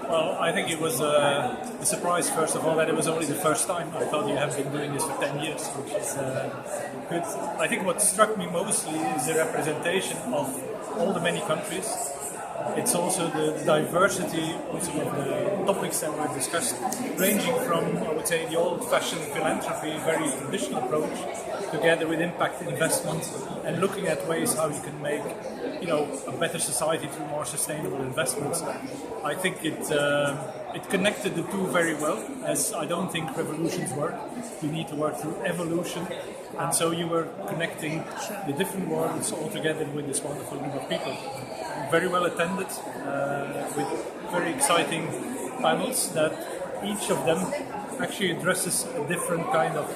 Well, I think it was a surprise, first of all, that it was only the first time. I thought you have been doing this for 10 years, which is good. I think what struck me mostly is the representation of all the many countries. It's also the diversity also of the topics that were discussed, ranging from, I would say, the old-fashioned philanthropy, very traditional approach, together with impact investment and looking at ways how you can make, a better society through more sustainable investments. I think it connected the two very well, as I don't think revolutions work. You need to work through evolution, and so you were connecting the different worlds all together with this wonderful group of people. Very well attended, with very exciting panels that each of them actually addresses a different kind of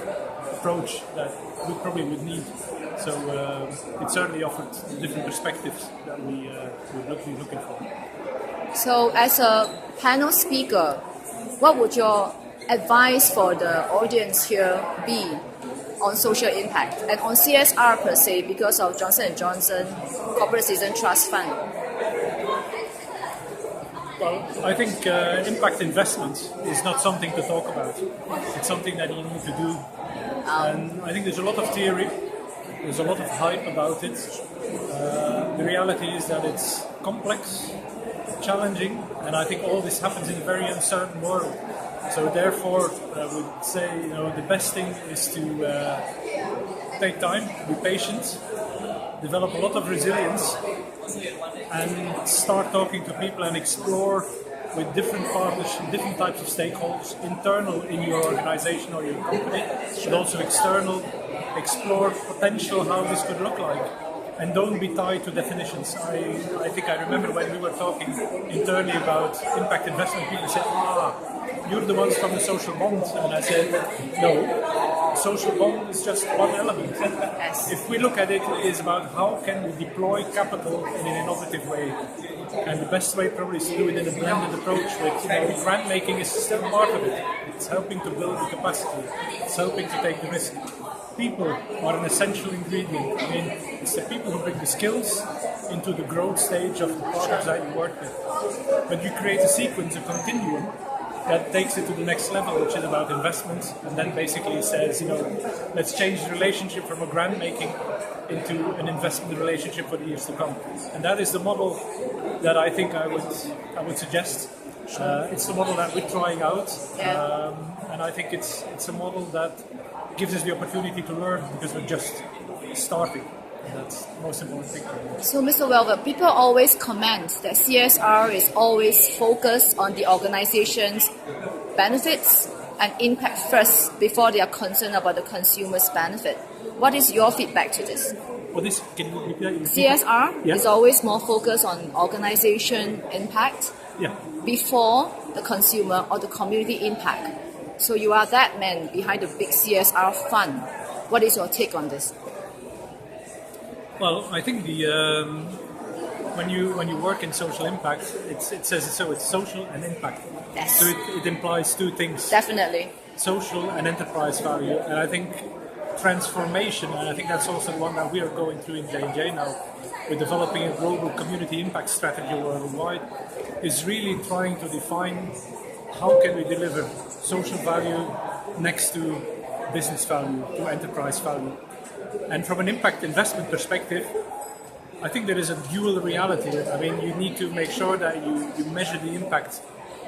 approach that we probably would need. So it certainly offered different perspectives that we would be looking for. So as a panel speaker, what would your advice for the audience here be on social impact and on CSR per se because of Johnson & Johnson Corporate Citizen Trust Fund? Well, I think impact investment is not something to talk about. It's something that you need to do. And I think there's a lot of theory, there's a lot of hype about it. The reality is that it's complex, challenging, and I think all this happens in a very uncertain world. So therefore, I would say, the best thing is to take time, be patient, develop a lot of resilience, and start talking to people and explore with different partners, different types of stakeholders, internal in your organization or your company, but also external, explore potential how this could look like. And don't be tied to definitions. I think I remember when we were talking internally about impact investment, people said, you're the ones from the social bond. And I said, no, social bond is just one element. If we look at it, it is about how can we deploy capital in an innovative way. And the best way probably is to do it in a blended approach with, grant making is still part of it. It's helping to build the capacity. It's helping to take the risk. People are an essential ingredient. I mean, it's the people who bring the skills into the growth stage of the partners that you work with. But you create a sequence, a continuum, that takes it to the next level, which is about investments, and then basically says, let's change the relationship from a grant making into an investment relationship for the years to come. And that is the model that I think I would suggest. It's the model that we're trying out, and I think it's a model that gives us the opportunity to learn because we're just starting. And that's the most important thing. So, Mr. Welvaert, people always comment that CSR is always focused on the organization's benefits and impact first before they are concerned about the consumer's benefit. What is your feedback to this? Can you repeat that? CSR is always more focused on organization impact before the consumer or the community impact. So you are that man behind the big CSR fund. What is your take on this? Well, I think when you work in social impact, it says so. It's social and impact. Yes. So it implies two things. Definitely. Social and enterprise value, and I think transformation, and I think that's also the one that we are going through in J&J now. We're developing a global community impact strategy worldwide. Is really trying to define how can we deliver social value next to business value, to enterprise value. And from an impact investment perspective, I think there is a dual reality. I mean, you need to make sure that you measure the impact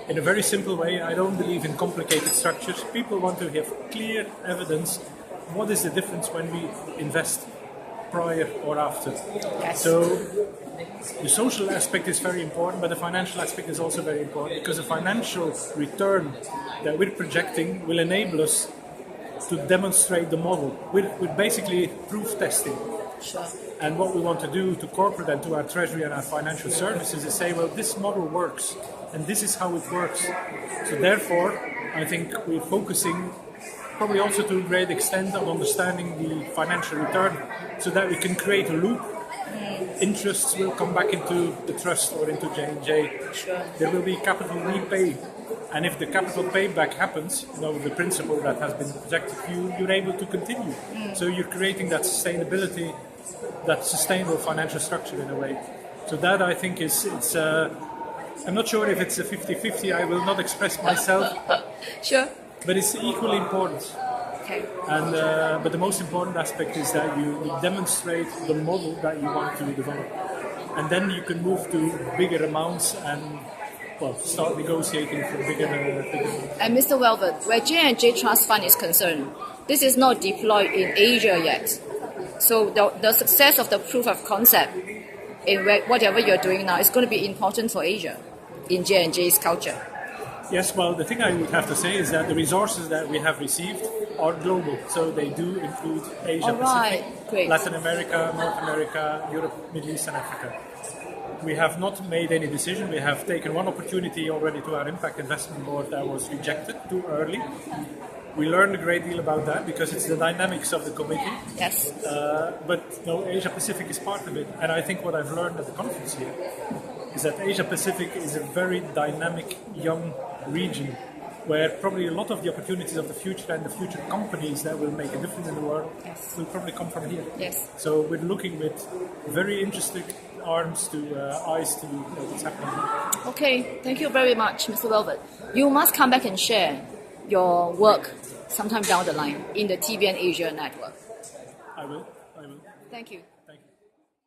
in a very simple way. I don't believe in complicated structures. People want to have clear evidence. What is the difference when we invest prior or after? Yes. So the social aspect is very important, but the financial aspect is also very important because the financial return that we're projecting will enable us to demonstrate the model. We're basically proof testing. Sure. And what we want to do to corporate and to our treasury and our financial services is say, well, this model works and this is how it works. So therefore, I think we're focusing probably also to a great extent on understanding the financial return so that we can create a loop. Interests will come back into the trust or into J&J. Sure. There will be capital repay. And if the capital payback happens, the principle that has been projected, you're able to continue. So you're creating that sustainability, that sustainable financial structure in a way. So that I think it's I'm not sure if it's a 50-50. I will not express myself, Sure. but it's equally important. Okay. And but the most important aspect is that you demonstrate the model that you want to develop, and then you can move to bigger amounts and start negotiating for bigger. And Mr. Welvaert, where J&J Trust Fund is concerned, this is not deployed in Asia yet. So the success of the proof of concept in whatever you're doing now is going to be important for Asia in J&J's culture. Yes, well, the thing I would have to say is that the resources that we have received are global, so they do include Asia Pacific, Great. Latin America, North America, Europe, Middle East, and Africa. We have not made any decision. We have taken one opportunity already to our impact investment board that was rejected too early. We learned a great deal about that because it's the dynamics of the committee. Yes. But no, Asia Pacific is part of it, and I think what I've learned at the conference here is that Asia Pacific is a very dynamic young region where probably a lot of the opportunities of the future and the future companies that will make a difference in the world will probably come from here. Yes. So we're looking with very interesting arms to eyes to what's happening here. Okay, thank you very much, Mr. Welvaert. You must come back and share your work sometime down the line in the TBN Asia network. I will. Thank you.